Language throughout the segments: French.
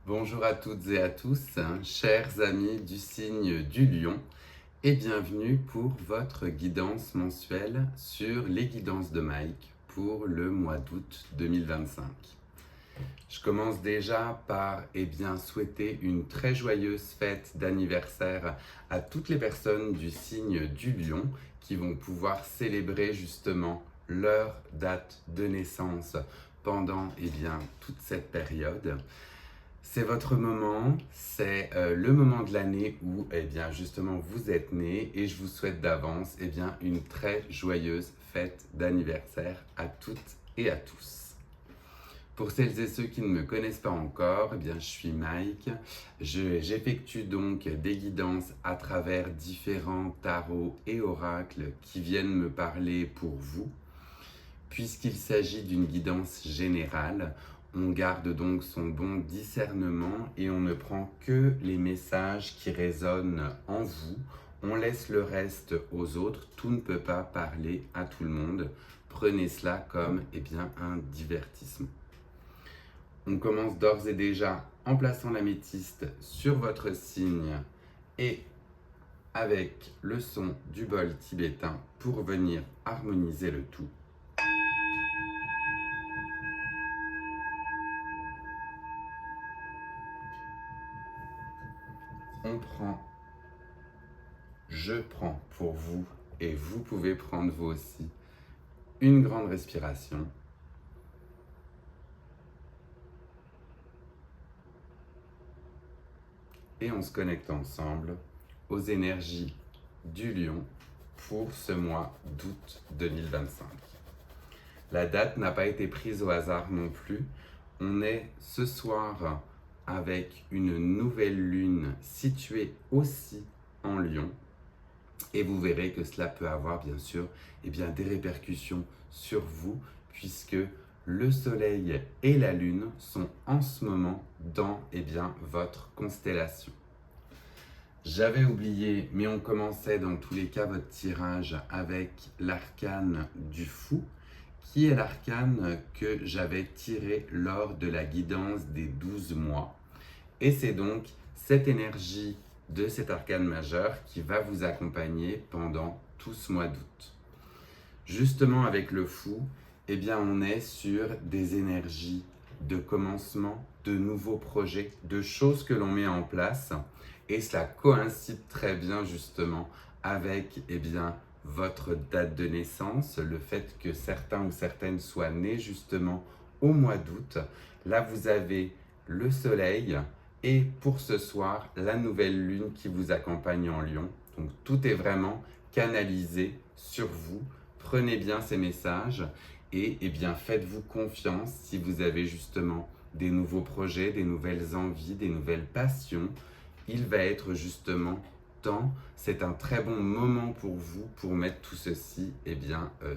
Bonjour à toutes et à tous, chers amis du signe du lion, et bienvenue pour votre guidance mensuelle sur les guidances de Mike pour le mois d'août 2025. Je commence déjà par souhaiter une très joyeuse fête d'anniversaire à toutes les personnes du signe du lion qui vont pouvoir célébrer justement leur date de naissance pendant toute cette période. C'est votre moment, c'est le moment de l'année où justement vous êtes né et je vous souhaite d'avance une très joyeuse fête d'anniversaire à toutes et à tous. Pour celles et ceux qui ne me connaissent pas encore, je suis Mike. J'effectue donc des guidances à travers différents tarots et oracles qui viennent me parler pour vous. Puisqu'il s'agit d'une guidance générale, on garde donc son bon discernement et on ne prend que les messages qui résonnent en vous. On laisse le reste aux autres. Tout ne peut pas parler à tout le monde. Prenez cela comme un divertissement. On commence d'ores et déjà en plaçant l'améthyste sur votre signe et avec le son du bol tibétain pour venir harmoniser le tout. On prend, je prends pour vous et vous pouvez prendre vous aussi une grande respiration. Et on se connecte ensemble aux énergies du lion pour ce mois d'août 2025. La date n'a pas été prise au hasard non plus. On est ce soir avec une nouvelle lune située aussi en lion. Et vous verrez que cela peut avoir bien sûr des répercussions sur vous puisque le soleil et la lune sont en ce moment dans votre constellation. J'avais oublié, mais on commençait dans tous les cas votre tirage avec l'arcane du fou, qui est l'arcane que j'avais tiré lors de la guidance des 12 mois. Et c'est donc cette énergie de cet arcane majeur qui va vous accompagner pendant tout ce mois d'août. Justement avec le fou, on est sur des énergies de commencement, de nouveaux projets, de choses que l'on met en place et cela coïncide très bien justement avec votre date de naissance, le fait que certains ou certaines soient nés justement au mois d'août. Là vous avez le soleil et pour ce soir la nouvelle lune qui vous accompagne en lion. Donc tout est vraiment canalisé sur vous. Prenez bien ces messages et faites-vous confiance si vous avez justement des nouveaux projets, des nouvelles envies, des nouvelles passions. Il va être justement temps, c'est un très bon moment pour vous pour mettre tout ceci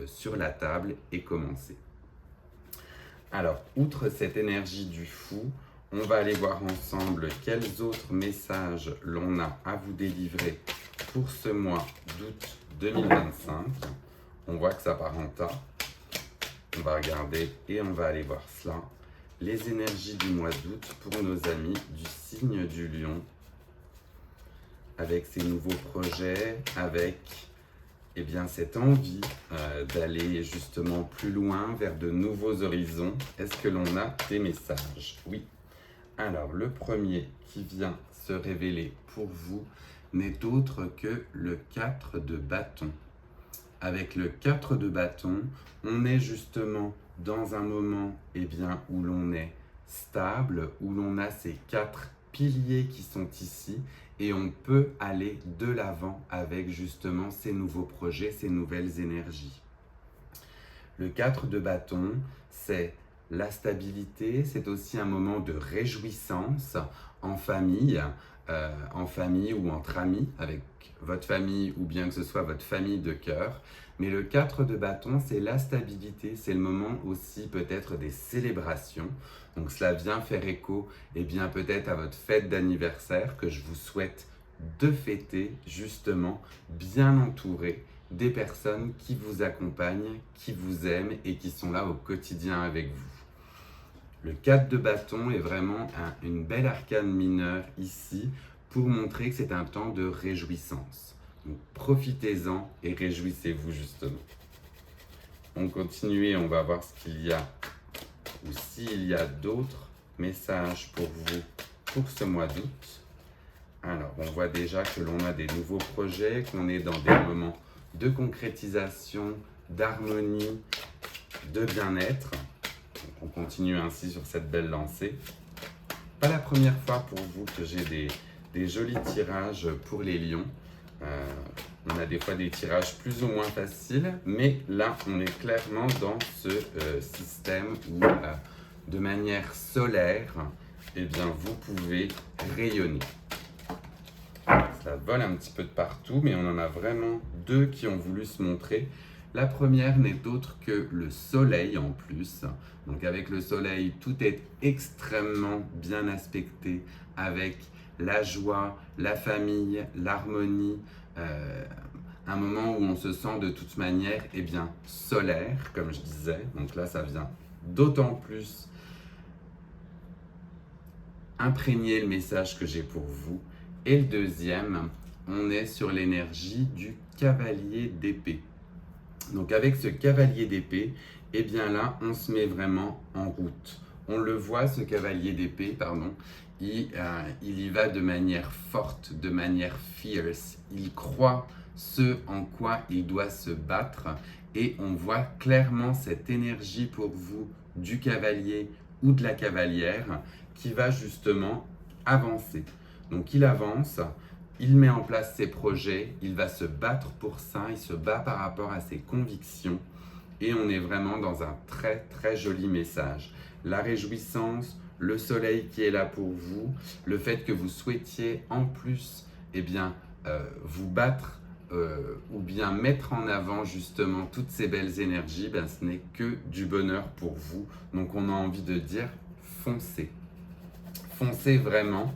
sur la table et commencer. Alors, outre cette énergie du fou, on va aller voir ensemble quels autres messages l'on a à vous délivrer pour ce mois d'août 2025. On voit que ça part en tas. On va regarder et on va aller voir cela. Les énergies du mois d'août pour nos amis du signe du lion. Avec ces nouveaux projets, avec cette envie d'aller justement plus loin vers de nouveaux horizons. Est-ce que l'on a des messages? Oui. Alors, le premier qui vient se révéler pour vous n'est autre que le 4 de bâton. Avec le 4 de bâton, on est justement dans un moment où l'on est stable, où l'on a ces 4 piliers qui sont ici et on peut aller de l'avant avec justement ces nouveaux projets, ces nouvelles énergies. Le 4 de bâton, c'est la stabilité, c'est aussi un moment de réjouissance en famille ou entre amis, avec votre famille ou bien que ce soit votre famille de cœur. Mais le 4 de bâton, c'est la stabilité, c'est le moment aussi peut-être des célébrations. Donc cela vient faire écho peut-être à votre fête d'anniversaire que je vous souhaite de fêter justement bien entouré des personnes qui vous accompagnent, qui vous aiment et qui sont là au quotidien avec vous. Le 4 de bâton est vraiment une belle arcane mineure ici pour montrer que c'est un temps de réjouissance. Donc profitez-en et réjouissez-vous justement. On continue et on va voir ce qu'il y a ou s'il y a d'autres messages pour vous pour ce mois d'août. Alors, on voit déjà que l'on a des nouveaux projets, qu'on est dans des moments de concrétisation, d'harmonie, de bien-être. On continue ainsi sur cette belle lancée. Pas la première fois pour vous que j'ai des jolis tirages pour les lions. On a des fois des tirages plus ou moins faciles, mais là, on est clairement dans ce système où, de manière solaire, eh bien, vous pouvez rayonner. Ça vole un petit peu de partout, mais on en a vraiment deux qui ont voulu se montrer. La première n'est autre que le soleil en plus. Donc avec le soleil, tout est extrêmement bien aspecté avec la joie, la famille, l'harmonie. Un moment où on se sent de toute manière bien, solaire, comme je disais. Donc là, ça vient d'autant plus imprégner le message que j'ai pour vous. Et le deuxième, on est sur l'énergie du cavalier d'épée. Donc avec ce cavalier d'épée, eh bien là, on se met vraiment en route. On le voit, ce cavalier d'épée, il y va de manière forte, de manière fierce. Il croit ce en quoi il doit se battre et on voit clairement cette énergie pour vous du cavalier ou de la cavalière qui va justement avancer. Donc il avance, il met en place ses projets, il va se battre pour ça, il se bat par rapport à ses convictions et on est vraiment dans un très très joli message. La réjouissance, le soleil qui est là pour vous, le fait que vous souhaitiez en plus vous battre ou bien mettre en avant justement toutes ces belles énergies, ce n'est que du bonheur pour vous. Donc on a envie de dire foncez. Foncez vraiment.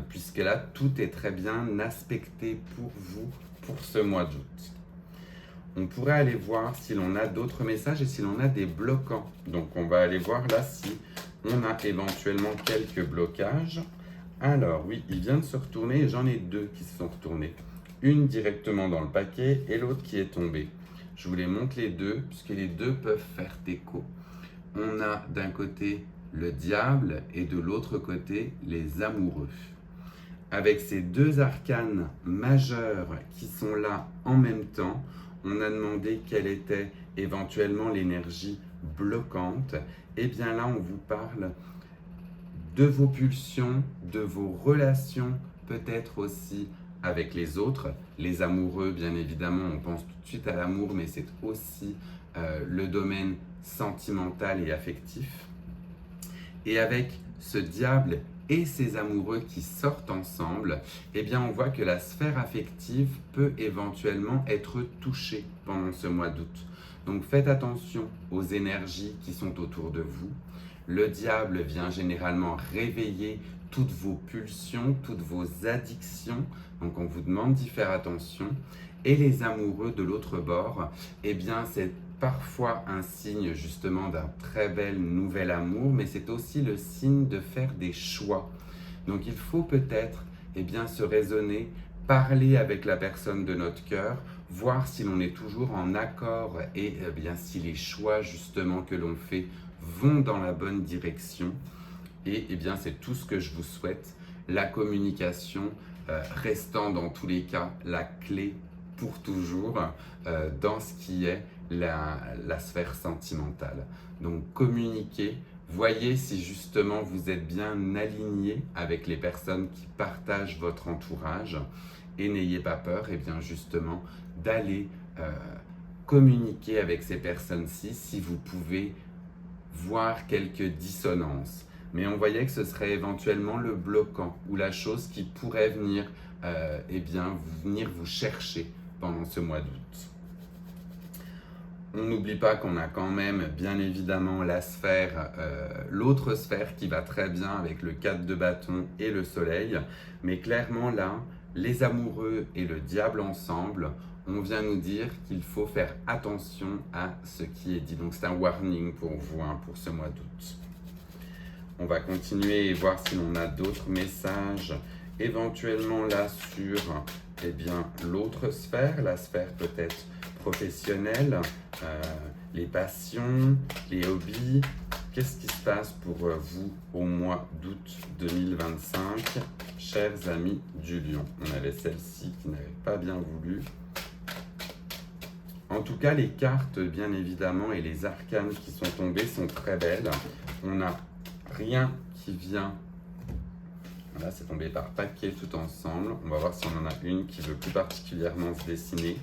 Puisque là, tout est très bien aspecté pour vous pour ce mois d'août. On pourrait aller voir si l'on a d'autres messages et si l'on a des bloquants. Donc, on va aller voir là si on a éventuellement quelques blocages. Alors, oui, il vient de se retourner et j'en ai deux qui se sont retournés. Une directement dans le paquet et l'autre qui est tombée. Je vous les montre les deux, puisque les deux peuvent faire écho. On a d'un côté le diable et de l'autre côté les amoureux. Avec ces deux arcanes majeures qui sont là en même temps, on a demandé quelle était éventuellement l'énergie bloquante. Et bien là, on vous parle de vos pulsions, de vos relations, peut-être aussi avec les autres. Les amoureux, bien évidemment, on pense tout de suite à l'amour, mais c'est aussi le domaine sentimental et affectif. Et avec ce diable et ses amoureux qui sortent ensemble, eh bien on voit que la sphère affective peut éventuellement être touchée pendant ce mois d'août. Donc faites attention aux énergies qui sont autour de vous. Le diable vient généralement réveiller toutes vos pulsions, toutes vos addictions. Donc on vous demande d'y faire attention. Et les amoureux de l'autre bord, eh bien c'est parfois un signe justement d'un très bel nouvel amour, mais c'est aussi le signe de faire des choix. Donc il faut peut-être se raisonner, parler avec la personne de notre cœur, voir si l'on est toujours en accord et si les choix justement que l'on fait vont dans la bonne direction. Et c'est tout ce que je vous souhaite. La communication restant dans tous les cas la clé pour toujours dans ce qui est la sphère sentimentale. Donc communiquez, voyez si justement vous êtes bien aligné avec les personnes qui partagent votre entourage et n'ayez pas peur justement d'aller communiquer avec ces personnes-ci si vous pouvez voir quelques dissonances. Mais on voyait que ce serait éventuellement le bloquant ou la chose qui pourrait venir vous chercher pendant ce mois d'août. On n'oublie pas qu'on a quand même bien évidemment la sphère, l'autre sphère qui va très bien avec le 4 de bâton et le soleil. Mais clairement là, les amoureux et le diable ensemble, on vient nous dire qu'il faut faire attention à ce qui est dit. Donc c'est un warning pour vous pour ce mois d'août. On va continuer et voir si l'on a d'autres messages, éventuellement là sur l'autre sphère, la sphère peut-être professionnelle, les passions, les hobbies. Qu'est-ce qui se passe pour vous au mois d'août 2025, chers amis du Lion? On avait celle-ci qui n'avait pas bien voulu. En tout cas, les cartes, bien évidemment, et les arcanes qui sont tombées sont très belles. On n'a rien qui vient. Là, c'est tombé par paquet tout ensemble. On va voir si on en a une qui veut plus particulièrement se dessiner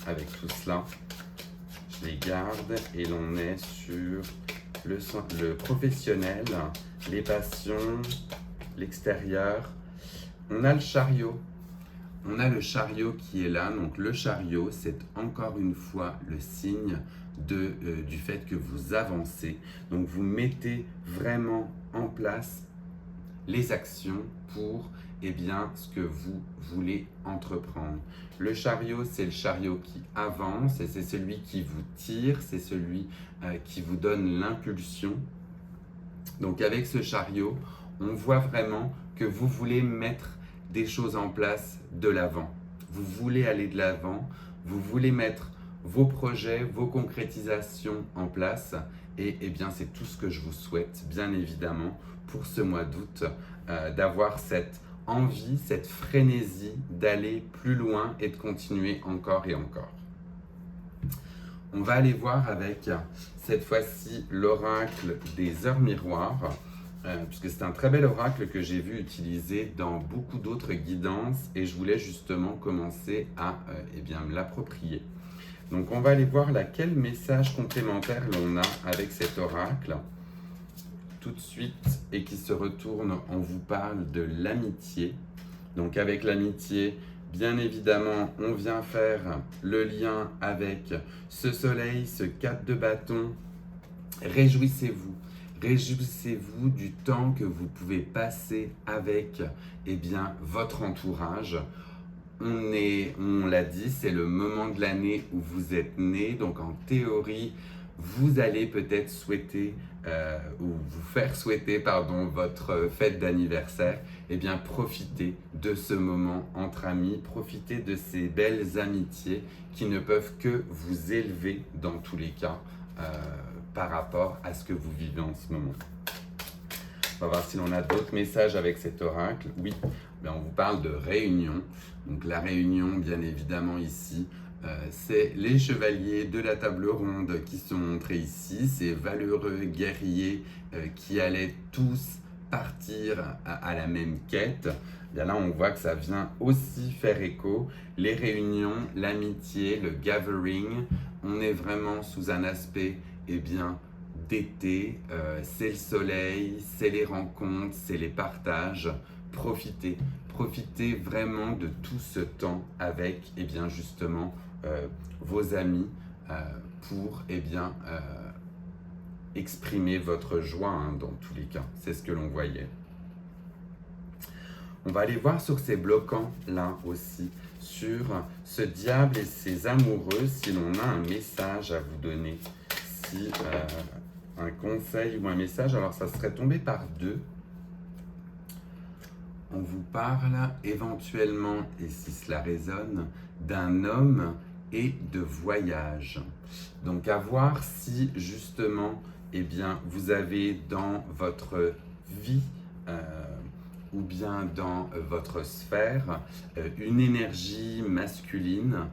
avec tout cela. Je les garde et l'on est sur le professionnel, les passions, l'extérieur. On a le chariot. On a le chariot qui est là. Donc le chariot, c'est encore une fois le signe du fait que vous avancez. Donc vous mettez vraiment en place les actions pour ce que vous voulez entreprendre. Le chariot, c'est le chariot qui avance et c'est celui qui vous tire, c'est celui qui vous donne l'impulsion. Donc avec ce chariot, on voit vraiment que vous voulez mettre des choses en place de l'avant. Vous voulez aller de l'avant, vous voulez mettre vos projets, vos concrétisations en place et c'est tout ce que je vous souhaite, bien évidemment, pour ce mois d'août, d'avoir cette envie, cette frénésie d'aller plus loin et de continuer encore et encore. On va aller voir avec cette fois-ci l'oracle des heures miroirs, puisque c'est un très bel oracle que j'ai vu utiliser dans beaucoup d'autres guidances et je voulais justement commencer à me l'approprier. Donc on va aller voir quel message complémentaire l'on a avec cet oracle tout de suite et qui se retourne, on vous parle de l'amitié. Donc avec l'amitié, bien évidemment, on vient faire le lien avec ce soleil, ce 4 de bâton. Réjouissez-vous. Réjouissez-vous du temps que vous pouvez passer avec votre entourage. On l'a dit, c'est le moment de l'année où vous êtes né. Donc en théorie, vous allez peut-être souhaiter ou vous faire souhaiter votre fête d'anniversaire. Profitez de ce moment entre amis, profitez de ces belles amitiés qui ne peuvent que vous élever dans tous les cas par rapport à ce que vous vivez en ce moment. On va voir si l'on a d'autres messages avec cet oracle. Oui, on vous parle de réunion. Donc la réunion, bien évidemment ici, c'est les chevaliers de la table ronde qui sont montrés ici, ces valeureux guerriers qui allaient tous partir à la même quête. Bien là, on voit que ça vient aussi faire écho. Les réunions, l'amitié, le gathering, on est vraiment sous un aspect d'été. C'est le soleil, c'est les rencontres, c'est les partages. Profitez vraiment de tout ce temps avec justement vos amis pour exprimer votre joie dans tous les cas. C'est ce que l'on voyait. On va aller voir sur ces bloquants là aussi, sur ce diable et ses amoureux, si l'on a un message à vous donner, si un conseil ou un message. Alors ça serait tombé par deux. On vous parle éventuellement, et si cela résonne, d'un homme et de voyage. Donc à voir si justement vous avez dans votre vie ou bien dans votre sphère une énergie masculine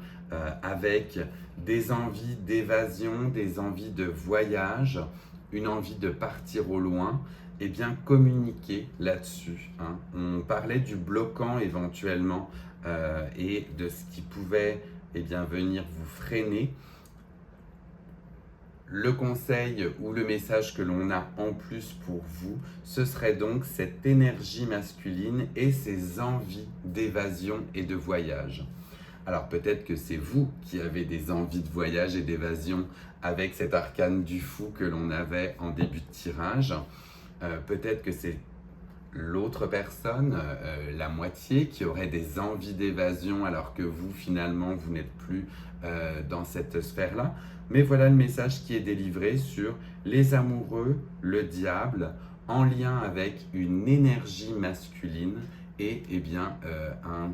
avec des envies d'évasion, des envies de voyage, une envie de partir au loin. Communiquer là-dessus. On parlait du bloquant éventuellement et de ce qui pouvait venir vous freiner. Le conseil ou le message que l'on a en plus pour vous, ce serait donc cette énergie masculine et ces envies d'évasion et de voyage. Alors peut-être que c'est vous qui avez des envies de voyage et d'évasion avec cet arcane du fou que l'on avait en début de tirage. Peut-être que c'est l'autre personne, la moitié, qui aurait des envies d'évasion alors que vous, finalement, vous n'êtes plus dans cette sphère-là. Mais voilà le message qui est délivré sur les amoureux, le diable. en lien avec une énergie masculine et un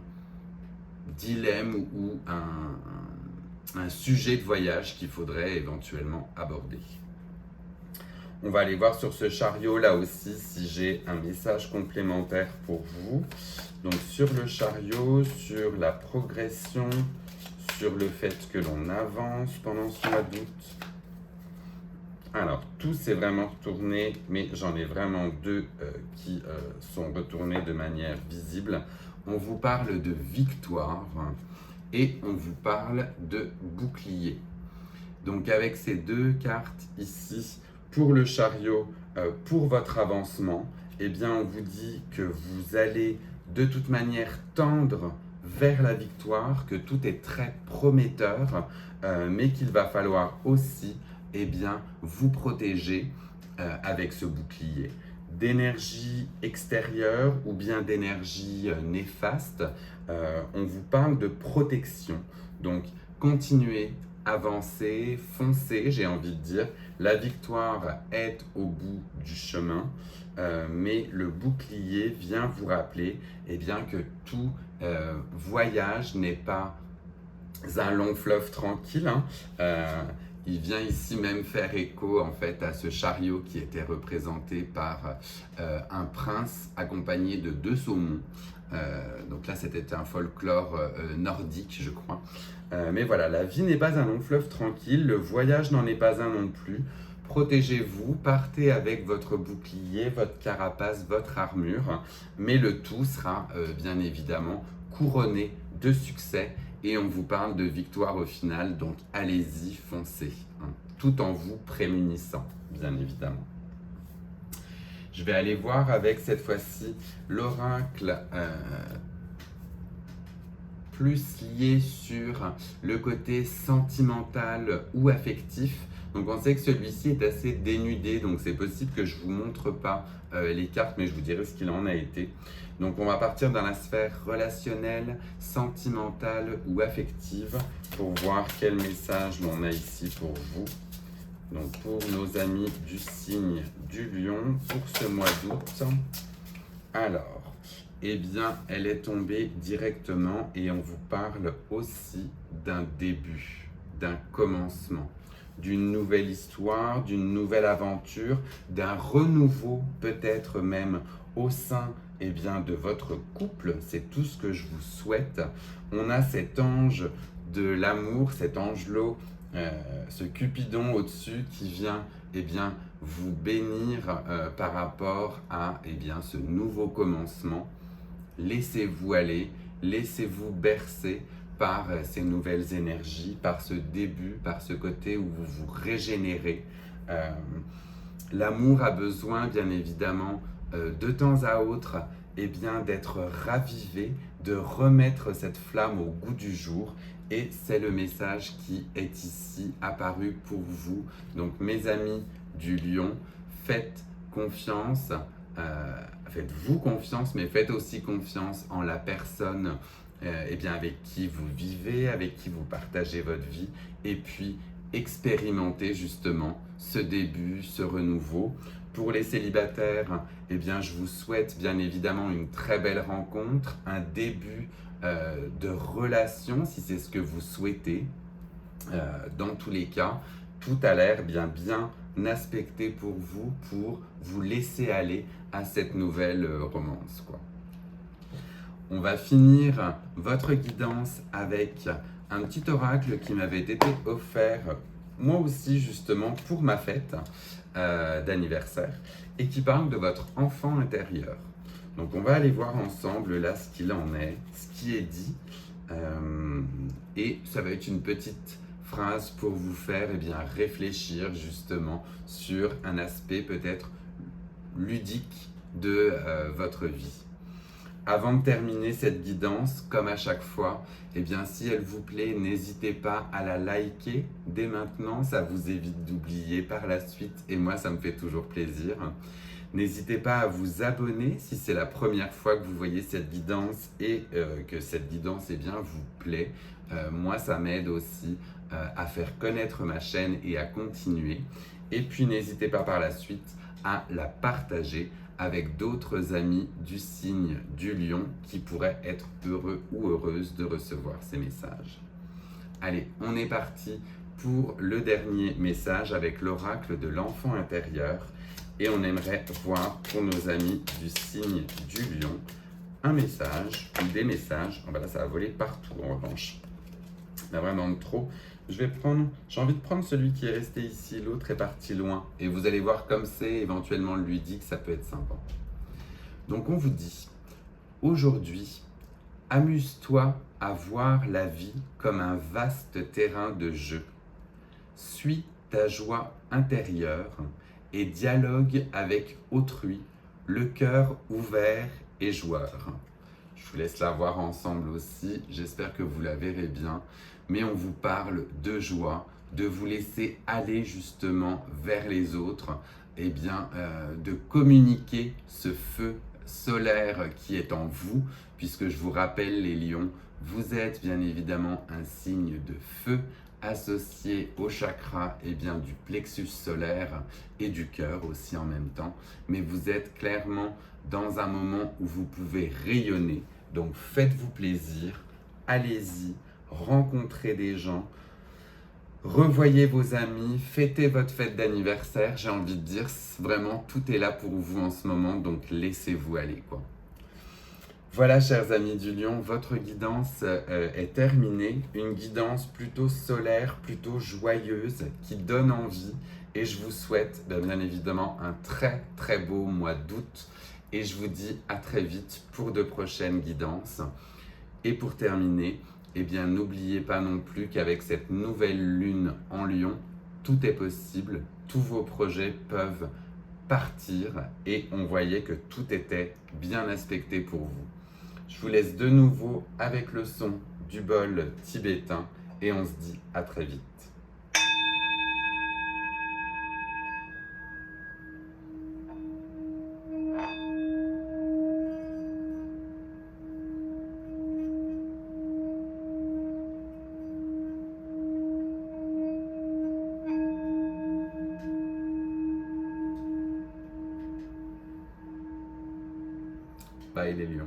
dilemme ou un sujet de voyage qu'il faudrait éventuellement aborder. On va aller voir sur ce chariot là aussi si j'ai un message complémentaire pour vous. Donc sur le chariot, sur la progression, sur le fait que l'on avance pendant ce mois d'août. Alors tout s'est vraiment retourné, mais j'en ai vraiment deux qui sont retournés de manière visible. On vous parle de victoire et on vous parle de bouclier. Donc avec ces deux cartes ici, pour le chariot, pour votre avancement, eh bien on vous dit que vous allez de toute manière tendre vers la victoire, que tout est très prometteur, mais qu'il va falloir aussi vous protéger avec ce bouclier. D'énergie extérieure ou bien d'énergie néfaste, on vous parle de protection. Donc continuez, avancez, foncez, j'ai envie de dire. La victoire est au bout du chemin, mais le bouclier vient vous rappeler que tout voyage n'est pas un long fleuve tranquille. Il vient ici même faire écho en fait à ce chariot qui était représenté par un prince accompagné de 2 saumons. Donc là c'était un folklore nordique je crois. Mais voilà, la vie n'est pas un long fleuve tranquille, le voyage n'en est pas un non plus. Protégez-vous, partez avec votre bouclier, votre carapace, votre armure, mais le tout sera bien évidemment couronné de succès et on vous parle de victoire au final, donc allez-y, foncez, tout en vous prémunissant, bien évidemment. Je vais aller voir avec cette fois-ci l'oracle plus lié sur le côté sentimental ou affectif. Donc on sait que celui-ci est assez dénudé, donc c'est possible que je ne vous montre pas les cartes, mais je vous dirai ce qu'il en a été. Donc on va partir dans la sphère relationnelle, sentimentale ou affective pour voir quel message l'on a ici pour vous. Donc pour nos amis du signe du lion, pour ce mois d'août. Alors, elle est tombée directement et on vous parle aussi d'un début, d'un commencement, d'une nouvelle histoire, d'une nouvelle aventure, d'un renouveau peut-être même au sein de votre couple. C'est tout ce que je vous souhaite. On a cet ange de l'amour, cet angelot, ce Cupidon au-dessus qui vient vous bénir par rapport à ce nouveau commencement. Laissez-vous aller, laissez-vous bercer par ces nouvelles énergies, par ce début, par ce côté où vous vous régénérez. L'amour a besoin, bien évidemment, de temps à autre, d'être ravivé, de remettre cette flamme au goût du jour. Et c'est le message qui est ici apparu pour vous. Donc, mes amis du lion, faites confiance. Faites-vous confiance, mais faites aussi confiance en la personne avec qui vous vivez, avec qui vous partagez votre vie, et puis expérimentez justement ce début, ce renouveau. Pour les célibataires, je vous souhaite bien évidemment une très belle rencontre, un début de relation si c'est ce que vous souhaitez. Dans tous les cas, tout a l'air bien aspecté pour vous laisser aller à cette nouvelle romance, quoi. On va finir votre guidance avec un petit oracle qui m'avait été offert moi aussi justement pour ma fête d'anniversaire et qui parle de votre enfant intérieur. Donc on va aller voir ensemble là ce qu'il en est, ce qui est dit et ça va être une petite phrase pour vous faire réfléchir justement sur un aspect peut-être ludique de votre vie. Avant de terminer cette guidance, comme à chaque fois, si elle vous plaît, n'hésitez pas à la liker dès maintenant, ça vous évite d'oublier par la suite et moi ça me fait toujours plaisir. N'hésitez pas à vous abonner si c'est la première fois que vous voyez cette guidance et que cette guidance vous plaît. Moi ça m'aide aussi à faire connaître ma chaîne et à continuer. Et puis n'hésitez pas par la suite à la partager avec d'autres amis du signe du lion qui pourraient être heureux ou heureuses de recevoir ces messages. Allez, on est parti pour le dernier message avec l'oracle de l'enfant intérieur et on aimerait voir pour nos amis du signe du lion un message ou des messages. Oh ben là, ça va voler partout en revanche. Il y en a vraiment trop. J'ai envie de prendre celui qui est resté ici, l'autre est parti loin. Et vous allez voir comme c'est, éventuellement lui dit que ça peut être sympa. Donc on vous dit, aujourd'hui, amuse-toi à voir la vie comme un vaste terrain de jeu. Suis ta joie intérieure et dialogue avec autrui, le cœur ouvert et joueur. Je vous laisse la voir ensemble aussi, j'espère que vous la verrez bien, mais on vous parle de joie, de vous laisser aller justement vers les autres, et bien de communiquer ce feu solaire qui est en vous, puisque je vous rappelle les lions, vous êtes bien évidemment un signe de feu associé au chakra et bien du plexus solaire et du cœur aussi en même temps, mais vous êtes clairement dans un moment où vous pouvez rayonner, donc faites-vous plaisir, allez-y, rencontrez des gens, revoyez vos amis, fêtez votre fête d'anniversaire, j'ai envie de dire, vraiment tout est là pour vous en ce moment, donc laissez-vous aller quoi. Voilà, chers amis du lion, votre guidance est terminée. Une guidance plutôt solaire, plutôt joyeuse, qui donne envie. Et je vous souhaite bien évidemment un très très beau mois d'août. Et je vous dis à très vite pour de prochaines guidances. Et pour terminer, eh bien n'oubliez pas non plus qu'avec cette nouvelle lune en lion, tout est possible. Tous vos projets peuvent partir. Et on voyait que tout était bien aspecté pour vous. Je vous laisse de nouveau avec le son du bol tibétain et on se dit à très vite. Bye les lions.